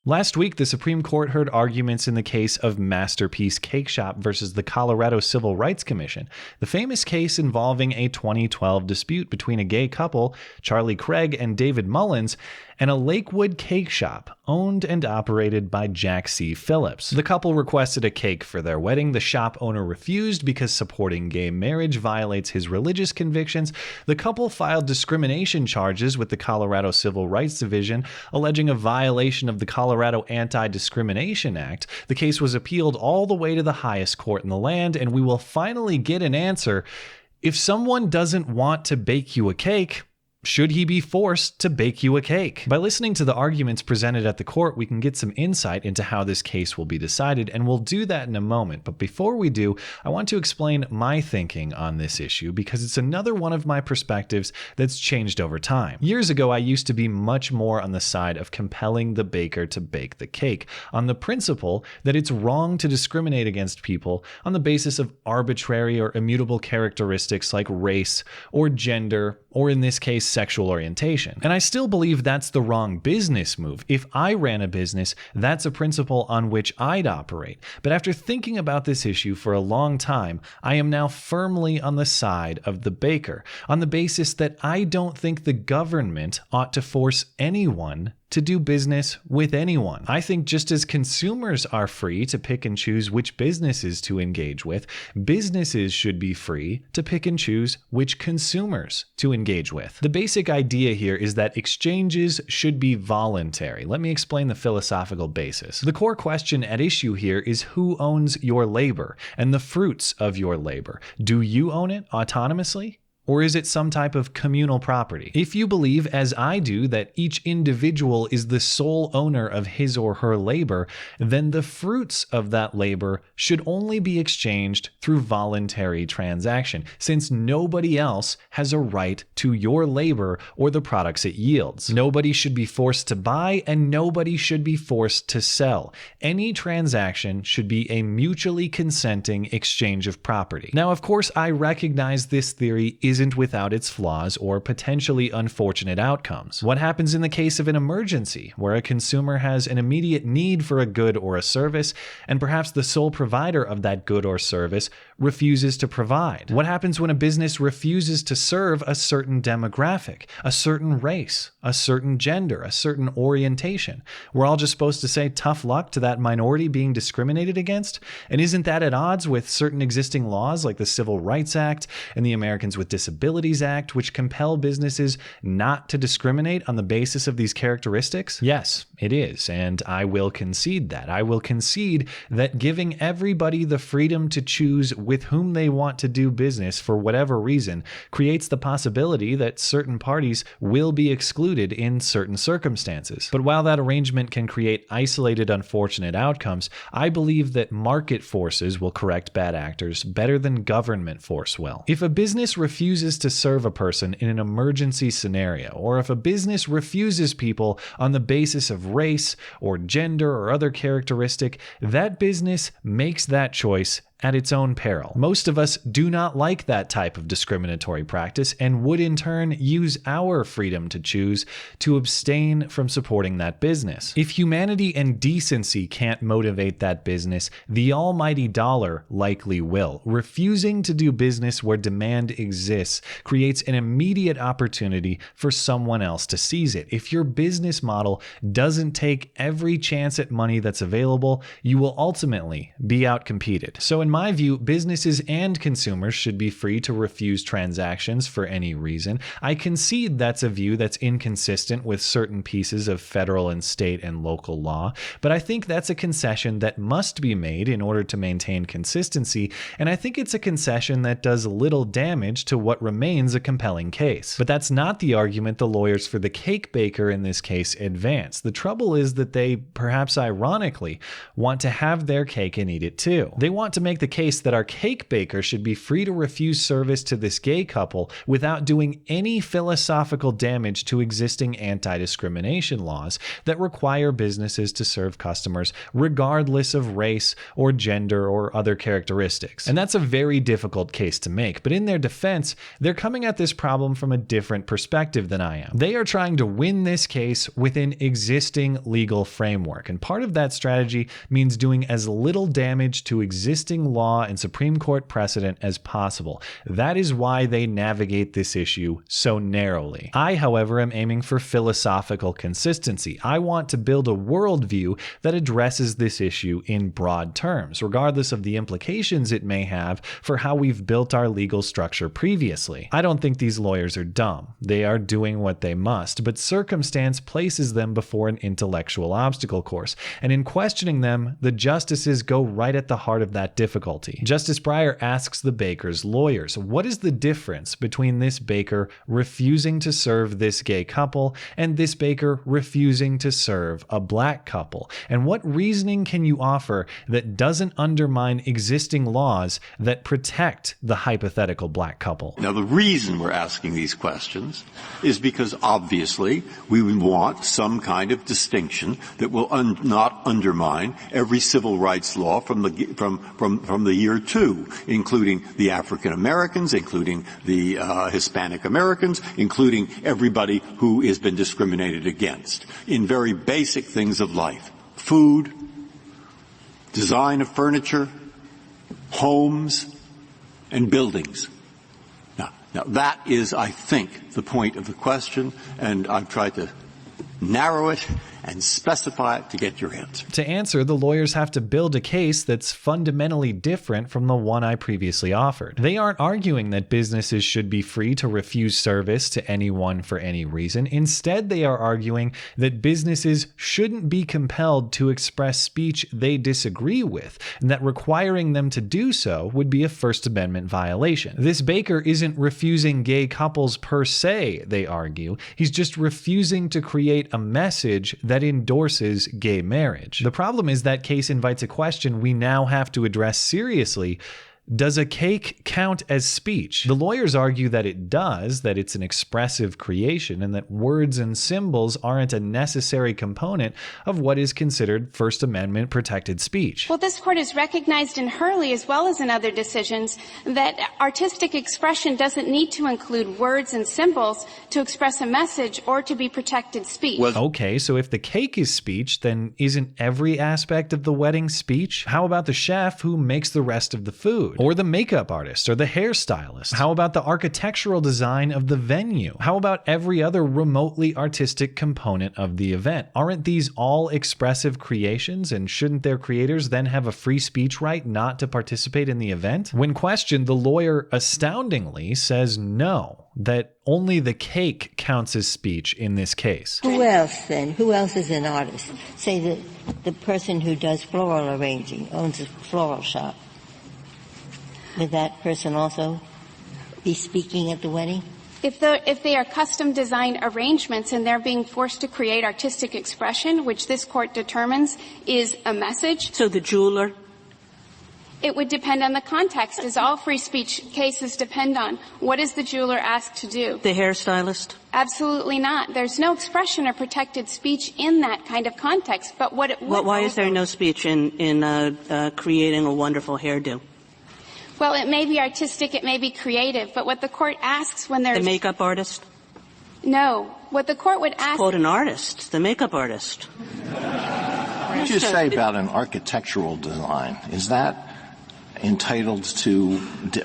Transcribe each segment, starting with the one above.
Last week, the Supreme Court heard arguments in the case of Masterpiece Cake Shop versus the Colorado Civil Rights Commission, the famous case involving a 2012 dispute between a gay couple, Charlie Craig and David Mullins, and a Lakewood cake shop owned and operated by Jack C. Phillips. The couple requested a cake for their wedding. The shop owner refused because supporting gay marriage violates his religious convictions. The couple filed discrimination charges with the Colorado Civil Rights Division, alleging a violation of the Colorado Anti-Discrimination Act. The case was appealed all the way to the highest court in the land, and we will finally get an answer. If someone doesn't want to bake you a cake, should he be forced to bake you a cake? By listening to the arguments presented at the court, we can get some insight into how this case will be decided, and we'll do that in a moment. But before we do, I want to explain my thinking on this issue because it's another one of my perspectives that's changed over time. Years ago, I used to be much more on the side of compelling the baker to bake the cake, on the principle that it's wrong to discriminate against people on the basis of arbitrary or immutable characteristics like race or gender, or in this case, sexual orientation. And I still believe that's the wrong business move. If I ran a business, that's a principle on which I'd operate. But after thinking about this issue for a long time, I am now firmly on the side of the baker, on the basis that I don't think the government ought to force anyone to do business with anyone. I think just as consumers are free to pick and choose which businesses to engage with, businesses should be free to pick and choose which consumers to engage with. The basic idea here is that exchanges should be voluntary. Let me explain the philosophical basis. The core question at issue here is who owns your labor and the fruits of your labor. Do you own it autonomously? Or is it some type of communal property? If you believe, as I do, that each individual is the sole owner of his or her labor, then the fruits of that labor should only be exchanged through voluntary transaction, since nobody else has a right to your labor or the products it yields. Nobody should be forced to buy, and nobody should be forced to sell. Any transaction should be a mutually consenting exchange of property. Now, of course, I recognize this theory isn't without its flaws or potentially unfortunate outcomes. What happens in the case of an emergency, where a consumer has an immediate need for a good or a service, and perhaps the sole provider of that good or service refuses to provide? What happens when a business refuses to serve a certain demographic, a certain race, a certain gender, a certain orientation? We're all just supposed to say tough luck to that minority being discriminated against? And isn't that at odds with certain existing laws like the Civil Rights Act and the Americans with Disabilities Act, which compel businesses not to discriminate on the basis of these characteristics? Yes, it is, and I will concede that. I will concede that giving everybody the freedom to choose with whom they want to do business for whatever reason creates the possibility that certain parties will be excluded in certain circumstances. But while that arrangement can create isolated, unfortunate outcomes, I believe that market forces will correct bad actors better than government force will. If a business refuses to serve a person in an emergency scenario, or if a business refuses people on the basis of race or gender or other characteristic, that business makes that choice at its own peril. Most of us do not like that type of discriminatory practice and would in turn use our freedom to choose to abstain from supporting that business. If humanity and decency can't motivate that business, the almighty dollar likely will. Refusing to do business where demand exists creates an immediate opportunity for someone else to seize it. If your business model doesn't take every chance at money that's available, you will ultimately be outcompeted. So in my view, businesses and consumers should be free to refuse transactions for any reason. I concede that's a view that's inconsistent with certain pieces of federal and state and local law, but I think that's a concession that must be made in order to maintain consistency, and I think it's a concession that does little damage to what remains a compelling case. But that's not the argument the lawyers for the cake baker in this case advance. The trouble is that they, perhaps ironically, want to have their cake and eat it too. They want to make make the case that our cake baker should be free to refuse service to this gay couple without doing any philosophical damage to existing anti-discrimination laws that require businesses to serve customers regardless of race or gender or other characteristics. And that's a very difficult case to make, but in their defense, they're coming at this problem from a different perspective than I am. They are trying to win this case within existing legal framework, and part of that strategy means doing as little damage to existing law and Supreme Court precedent as possible. That is why they navigate this issue so narrowly. I, however, am aiming for philosophical consistency. I want to build a worldview that addresses this issue in broad terms, regardless of the implications it may have for how we've built our legal structure previously. I don't think these lawyers are dumb. They are doing what they must, but circumstance places them before an intellectual obstacle course, and in questioning them, the justices go right at the heart of that difficulty. Justice Breyer asks the baker's lawyers, what is the difference between this baker refusing to serve this gay couple and this baker refusing to serve a black couple? And what reasoning can you offer that doesn't undermine existing laws that protect the hypothetical black couple? Now, the reason we're asking these questions is because obviously we would want some kind of distinction that will not undermine every civil rights law from the year 2, including the African Americans, including the Hispanic Americans, including everybody who has been discriminated against in very basic things of life: food, design of furniture, homes, and buildings. Now that is, I think, the point of the question, and I've tried to narrow it and specify it to get your answer. To answer, the lawyers have to build a case that's fundamentally different from the one I previously offered. They aren't arguing that businesses should be free to refuse service to anyone for any reason. Instead, they are arguing that businesses shouldn't be compelled to express speech they disagree with, and that requiring them to do so would be a First Amendment violation. This baker isn't refusing gay couples per se, they argue. He's just refusing to create a message that endorses gay marriage. The problem is that case invites a question we now have to address seriously. Does a cake count as speech? The lawyers argue that it does, that it's an expressive creation, and that words and symbols aren't a necessary component of what is considered First Amendment protected speech. Well, this court has recognized in Hurley, as well as in other decisions, that artistic expression doesn't need to include words and symbols to express a message or to be protected speech. Okay, so if the cake is speech, then isn't every aspect of the wedding speech? How about the chef who makes the rest of the food? Or the makeup artist, or the hairstylist? How about the architectural design of the venue? How about every other remotely artistic component of the event? Aren't these all expressive creations, and shouldn't their creators then have a free speech right not to participate in the event? When questioned, the lawyer astoundingly says no, that only the cake counts as speech in this case. Who else then? Who else is an artist? Say that the person who does floral arranging, owns a floral shop. Would that person also be speaking at the wedding? If they are custom design arrangements and they're being forced to create artistic expression, which this court determines is a message. So the jeweler? It would depend on the context, as all free speech cases depend on. What is the jeweler asked to do? The hairstylist? Absolutely not. There's no expression or protected speech in that kind of context. But what it would why is there no speech in creating a wonderful hairdo? Well, it may be artistic, it may be creative, but what the court asks when there's... The makeup artist? No. What the court would ask... It's called an artist, the makeup artist. What did you say about an architectural design? Is that entitled to,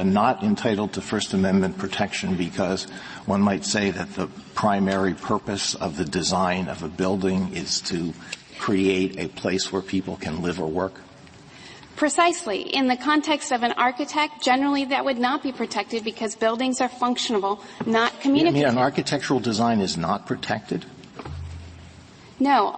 not entitled to First Amendment protection because one might say that the primary purpose of the design of a building is to create a place where people can live or work? Precisely. In the context of an architect, generally that would not be protected because buildings are functional, not communicative. You mean an architectural design is not protected? No.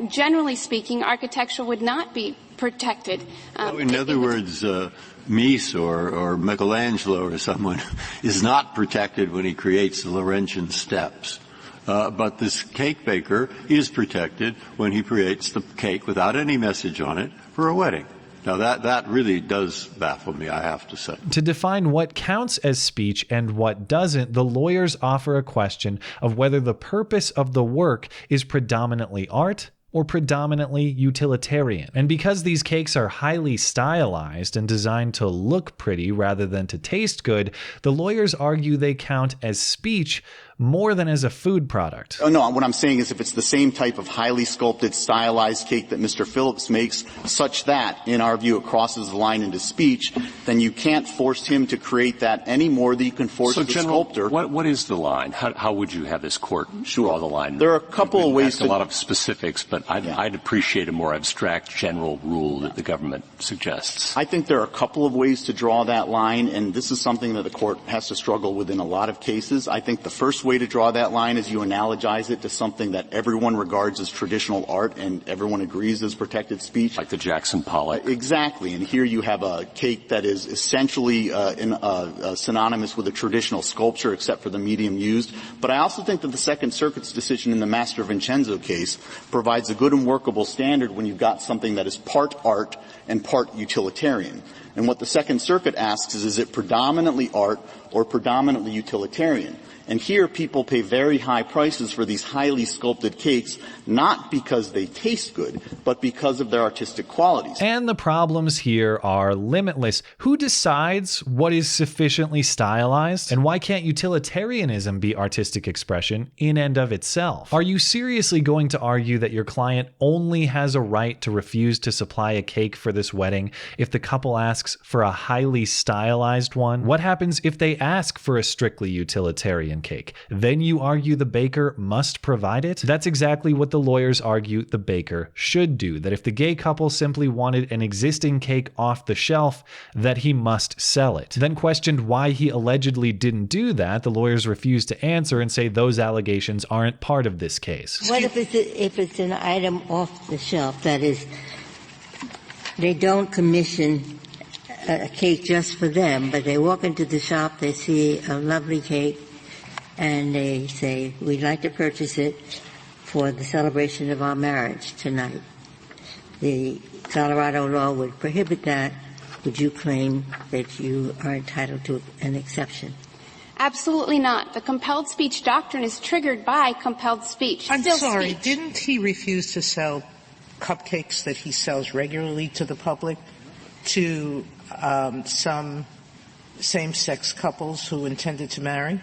Generally speaking, architecture would not be protected. In other words, Mies or Michelangelo or someone is not protected when he creates the Laurentian steps. But this cake baker is protected when he creates the cake without any message on it for a wedding. Now, that really does baffle me, I have to say. To define what counts as speech and what doesn't, the lawyers offer a question of whether the purpose of the work is predominantly art or predominantly utilitarian. And because these cakes are highly stylized and designed to look pretty rather than to taste good, the lawyers argue they count as speech more than as a food product. Oh, no, what I'm saying is if it's the same type of highly sculpted, stylized cake that Mr. Phillips makes, such that, in our view, it crosses the line into speech, then you can't force him to create that any more than you can force the sculptor. What is the line? How would you have this court draw the line? There are a couple of ways a lot of specifics, but I'd appreciate a more abstract general rule that the government suggests. I think there are a couple of ways to draw that line, and this is something that the court has to struggle with in a lot of cases. I think the first way to draw that line is you analogize it to something that everyone regards as traditional art and everyone agrees is protected speech. Like the Jackson Pollock. Exactly. And here you have a cake that is essentially synonymous with a traditional sculpture except for the medium used. But I also think that the Second Circuit's decision in the Master Vincenzo case provides a good and workable standard when you've got something that is part art and part utilitarian. And what the Second Circuit asks is it predominantly art or predominantly utilitarian? And here people pay very high prices for these highly sculpted cakes, not because they taste good, but because of their artistic qualities. And the problems here are limitless. Who decides what is sufficiently stylized? And why can't utilitarianism be artistic expression in and of itself? Are you seriously going to argue that your client only has a right to refuse to supply a cake for this wedding if the couple asks for a highly stylized one? What happens if they ask for a strictly utilitarian cake? Then you argue the baker must provide it? That's exactly what the lawyers argue the baker should do, that if the gay couple simply wanted an existing cake off the shelf, that he must sell it. Then questioned why he allegedly didn't do that, the lawyers refuse to answer and say those allegations aren't part of this case. What if it's an item off the shelf, that is, they don't commission a cake just for them, but they walk into the shop, they see a lovely cake, and they say, we'd like to purchase it for the celebration of our marriage tonight. The Colorado law would prohibit that. Would you claim that you are entitled to an exception? Absolutely not. The compelled speech doctrine is triggered by compelled speech. I'm Still sorry, speech. didn't he refuse to sell cupcakes that he sells regularly to the public to some same-sex couples who intended to marry?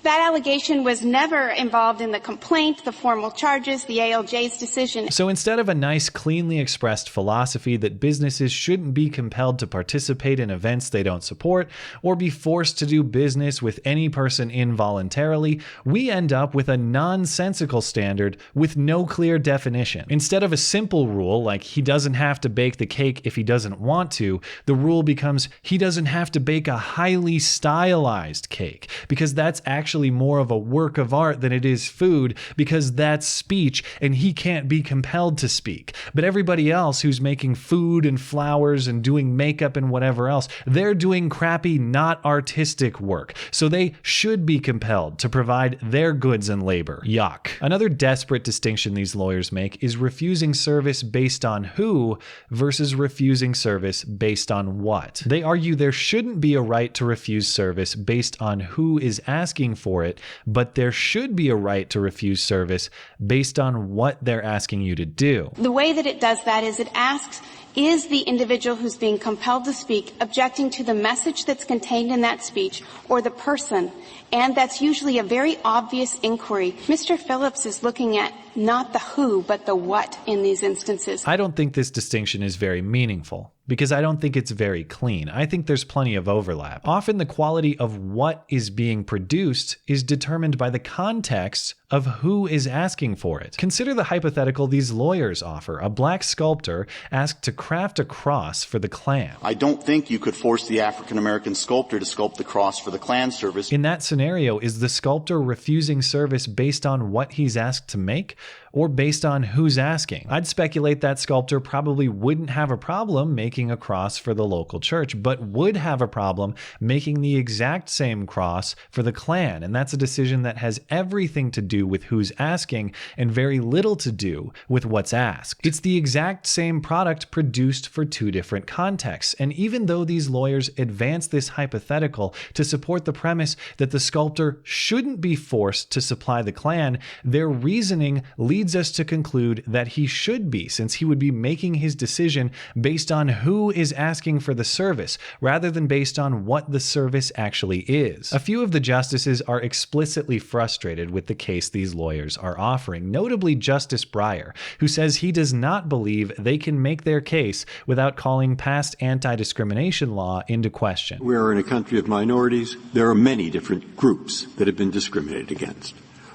That allegation was never involved in the complaint, the formal charges, the ALJ's decision. So instead of a nice, cleanly expressed philosophy that businesses shouldn't be compelled to participate in events they don't support or be forced to do business with any person involuntarily, we end up with a nonsensical standard with no clear definition. Instead of a simple rule like he doesn't have to bake the cake if he doesn't want to, the rule becomes he doesn't have to bake a highly stylized cake, because that's actually more of a work of art than it is food, because that's speech and he can't be compelled to speak. But everybody else who's making food and flowers and doing makeup and whatever else, they're doing crappy, not artistic work. So they should be compelled to provide their goods and labor. Yuck. Another desperate distinction these lawyers make is refusing service based on who versus refusing service based on what. They argue there shouldn't be a right to refuse service based on who is asking for it, but there should be a right to refuse service based on what they're asking you to do. The way that it does that is it asks, is the individual who's being compelled to speak objecting to the message that's contained in that speech or the person? And that's usually a very obvious inquiry. Mr. Phillips is looking at not the who, but the what in these instances. I don't think this distinction is very meaningful, because I don't think it's very clean. I think there's plenty of overlap. Often the quality of what is being produced is determined by the context of who is asking for it. Consider the hypothetical these lawyers offer. A black sculptor asked to craft a cross for the Klan. I don't think you could force the African-American sculptor to sculpt the cross for the Klan service. In that scenario, is the sculptor refusing service based on what he's asked to make, or based on who's asking. I'd speculate that sculptor probably wouldn't have a problem making a cross for the local church, but would have a problem making the exact same cross for the Klan, and that's a decision that has everything to do with who's asking and very little to do with what's asked. It's the exact same product produced for two different contexts, and even though these lawyers advance this hypothetical to support the premise that the sculptor shouldn't be forced to supply the Klan, their reasoning leads us to conclude that he should be, since he would be making his decision based on who is asking for the service, rather than based on what the service actually is. A few of the justices are explicitly frustrated with the case these lawyers are offering, notably Justice Breyer, who says he does not believe they can make their case without calling past anti-discrimination law into question. We're in a country of minorities. There are many different groups that have been discriminated against.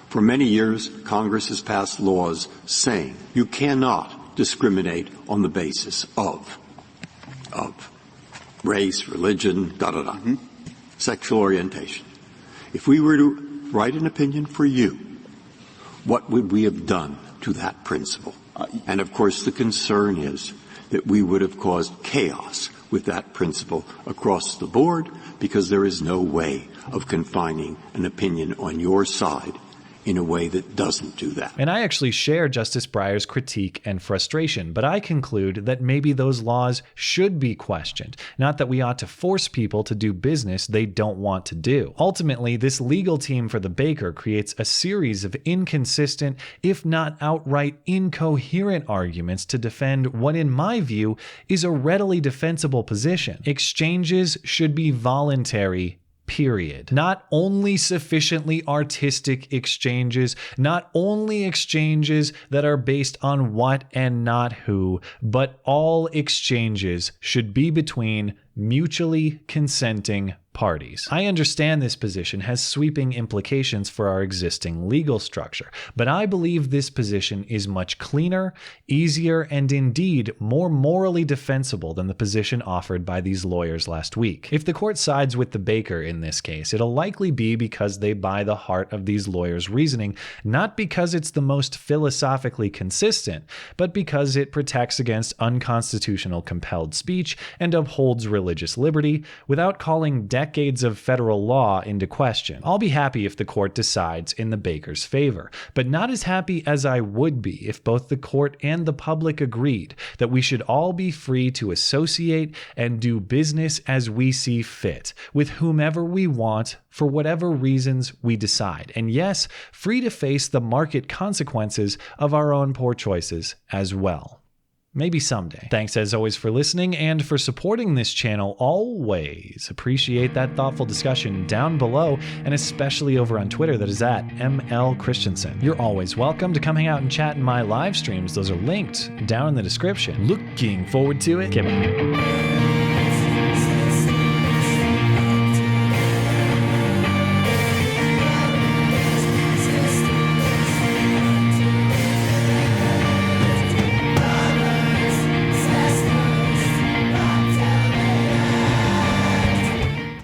For many years, Congress has passed laws saying you cannot discriminate on the basis of race, religion, sexual orientation. If we were to write an opinion for you, what would we have done to that principle? And of course, the concern is that we would have caused chaos with that principle across the board, because there is no way of confining an opinion on your side in a way that doesn't do that. And I actually share Justice Breyer's critique and frustration, but I conclude that maybe those laws should be questioned, not that we ought to force people to do business they don't want to do. Ultimately, this legal team for the baker creates a series of inconsistent, if not outright incoherent arguments to defend what, in my view, is a readily defensible position. Exchanges should be voluntary, period. Not only sufficiently artistic exchanges, not only exchanges that are based on what and not who, but all exchanges should be between mutually consenting parties. I understand this position has sweeping implications for our existing legal structure, but I believe this position is much cleaner, easier, and indeed more morally defensible than the position offered by these lawyers last week. If the court sides with the baker in this case, it'll likely be because they buy the heart of these lawyers' reasoning, not because it's the most philosophically consistent, but because it protects against unconstitutional compelled speech and upholds religious liberty without calling decades of federal law into question. I'll be happy if the court decides in the baker's favor, but not as happy as I would be if both the court and the public agreed that we should all be free to associate and do business as we see fit, with whomever we want, for whatever reasons we decide. And yes, free to face the market consequences of our own poor choices as well. Maybe someday. Thanks as always for listening and for supporting this channel always. Appreciate that thoughtful discussion down below, and especially over on Twitter, that is at ML Christiansen. You're always welcome to come hang out and chat in my live streams. Those are linked down in the description. Looking forward to it. Goodbye.